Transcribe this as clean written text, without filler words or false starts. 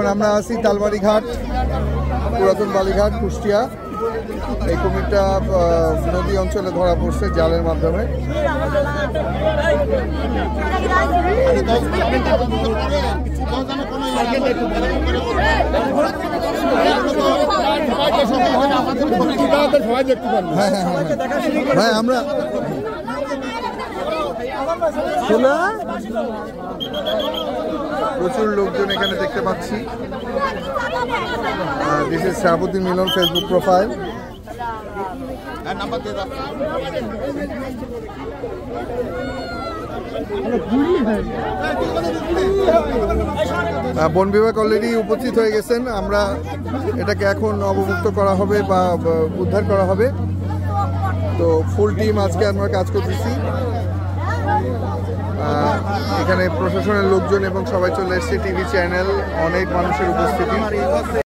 এখন আমরা আছি তালবাড়ি ঘাট, পুরাতন বালিঘাট, কুষ্টিয়া। এই কুমিরটা নদী অঞ্চলে ধরা পড়ছে জালের মাধ্যমে। ভাই আমরা প্রচুর লোকজন এখানে দেখতে পাচ্ছি। This is Shahabuddin Milan Facebook profile. বন বিভাগ অলরেডি উপস্থিত হয়ে গেছেন। আমরা এটাকে এখন অবমুক্ত করা হবে বা উদ্ধার করা হবে। তো ফুল টিম আজকে আমরা কাজ করতেছি। এখানে প্রশাসনের লোকজন এবং সবাই চলে এসছে, টিভি চ্যানেল, অনেক মানুষের উপস্থিতি।